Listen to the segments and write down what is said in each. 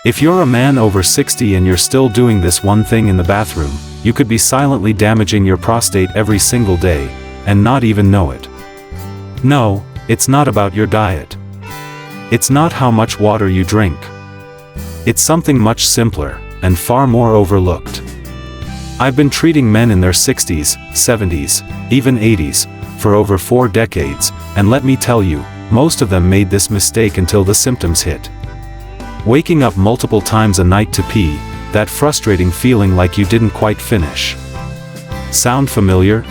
If you're a man over 60 and you're still doing this one thing in the bathroom, you could be silently damaging your prostate every single day, and not even know it. No, it's not about your diet. It's not how much water you drink. It's something much simpler, and far more overlooked. I've been treating men in their 60s, 70s, even 80s, for over 4 decades, and let me tell you, most of them made this mistake until the symptoms hit. Waking up multiple times a night to pee, that frustrating feeling like you didn't quite finish. Sound familiar?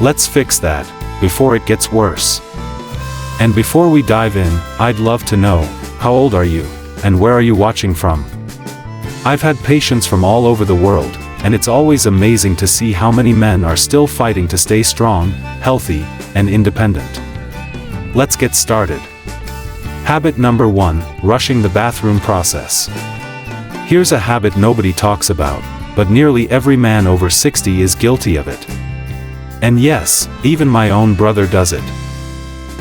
Let's fix that, before it gets worse. And before we dive in, I'd love to know, how old are you, and where are you watching from? I've had patients from all over the world, and it's always amazing to see how many men are still fighting to stay strong, healthy, and independent. Let's get started. Habit number 1, rushing the bathroom process. Here's a habit nobody talks about, but nearly every man over 60 is guilty of it. And yes, even my own brother does it.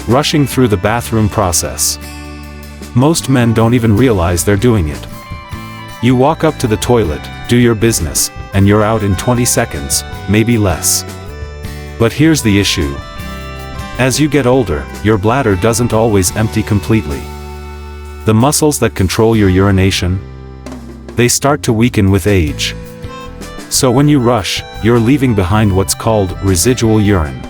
Rushing through the bathroom process. Most men don't even realize they're doing it. You walk up to the toilet, do your business, and you're out in 20 seconds, maybe less. But here's the issue. As you get older, your bladder doesn't always empty completely. The muscles that control your urination, they start to weaken with age. So when you rush, you're leaving behind what's called residual urine.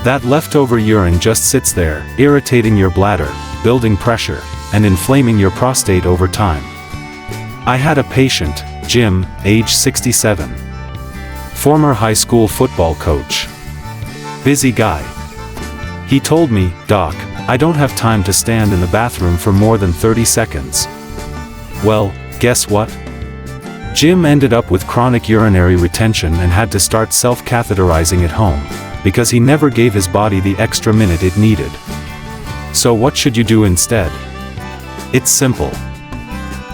That leftover urine just sits there, irritating your bladder, building pressure, and inflaming your prostate over time. I had a patient, Jim, age 67. Former high school football coach. Busy guy. He told me, "Doc, I don't have time to stand in the bathroom for more than 30 seconds." Well, guess what? Jim ended up with chronic urinary retention and had to start self-catheterizing at home, because he never gave his body the extra minute it needed. So what should you do instead? It's simple.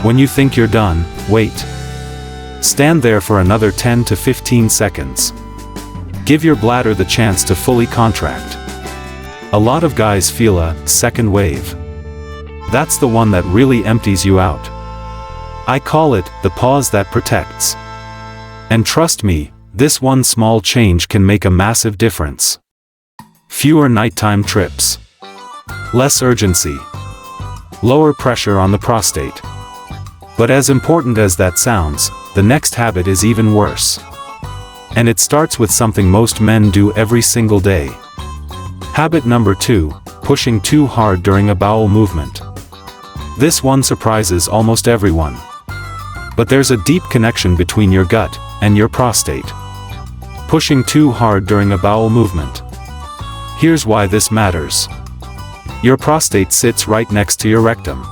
When you think you're done, wait. Stand there for another 10 to 15 seconds. Give your bladder the chance to fully contract. A lot of guys feel a second wave. That's the one that really empties you out. I call it the pause that protects. And trust me, this one small change can make a massive difference. Fewer nighttime trips. Less urgency. Lower pressure on the prostate. But as important as that sounds, the next habit is even worse. And it starts with something most men do every single day. Habit number 2, pushing too hard during a bowel movement. This one surprises almost everyone. But there's a deep connection between your gut and your prostate. Pushing too hard during a bowel movement. Here's why this matters. Your prostate sits right next to your rectum.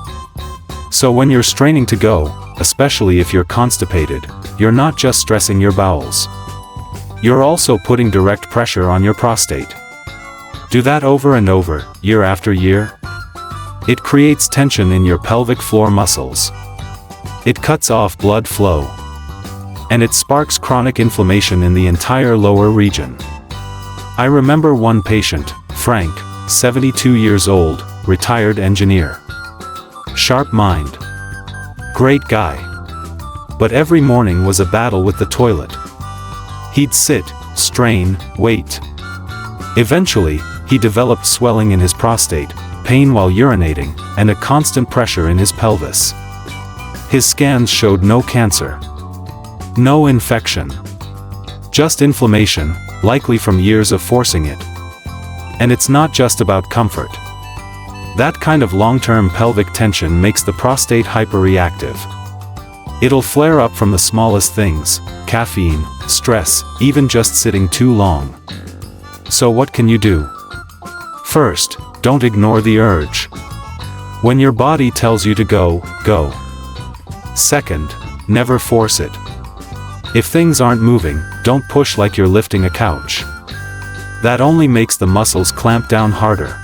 So when you're straining to go, especially if you're constipated, you're not just stressing your bowels. You're also putting direct pressure on your prostate. Do that over and over, year after year. It creates tension in your pelvic floor muscles. It cuts off blood flow. And it sparks chronic inflammation in the entire lower region. I remember one patient, Frank, 72 years old, retired engineer. Sharp mind. Great guy. But every morning was a battle with the toilet. He'd sit, strain, wait. Eventually, he developed swelling in his prostate, pain while urinating, and a constant pressure in his pelvis. His scans showed no cancer. No infection. Just inflammation, likely from years of forcing it. And it's not just about comfort. That kind of long-term pelvic tension makes the prostate hyperreactive. It'll flare up from the smallest things, caffeine, stress, even just sitting too long. So what can you do? First, don't ignore the urge. When your body tells you to go, go. Second, never force it. If things aren't moving, don't push like you're lifting a couch. That only makes the muscles clamp down harder.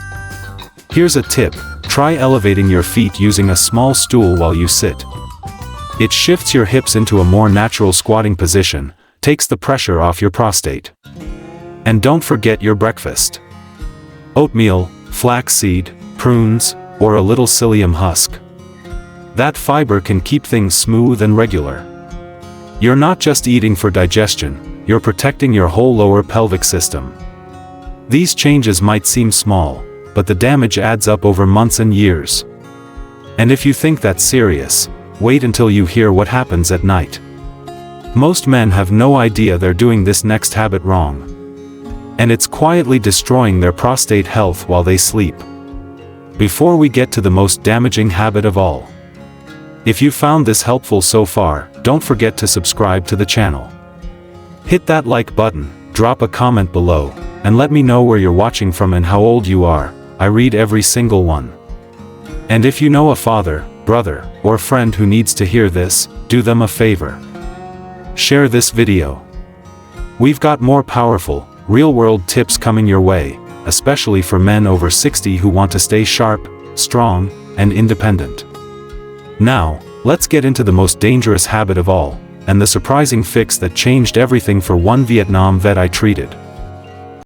Here's a tip, try elevating your feet using a small stool while you sit. It shifts your hips into a more natural squatting position, takes the pressure off your prostate. And don't forget your breakfast. Oatmeal, flaxseed, prunes, or a little psyllium husk. That fiber can keep things smooth and regular. You're not just eating for digestion, you're protecting your whole lower pelvic system. These changes might seem small, but the damage adds up over months and years. And if you think that's serious, wait until you hear what happens at night. Most men have no idea they're doing this next habit wrong. And it's quietly destroying their prostate health while they sleep. Before we get to the most damaging habit of all. If you found this helpful so far, don't forget to subscribe to the channel. Hit that like button, drop a comment below, and let me know where you're watching from and how old you are. I read every single one. And if you know a father, brother, or friend who needs to hear this, do them a favor. Share this video. We've got more powerful, real-world tips coming your way, especially for men over 60 who want to stay sharp, strong, and independent. Now, let's get into the most dangerous habit of all, and the surprising fix that changed everything for one Vietnam vet I treated.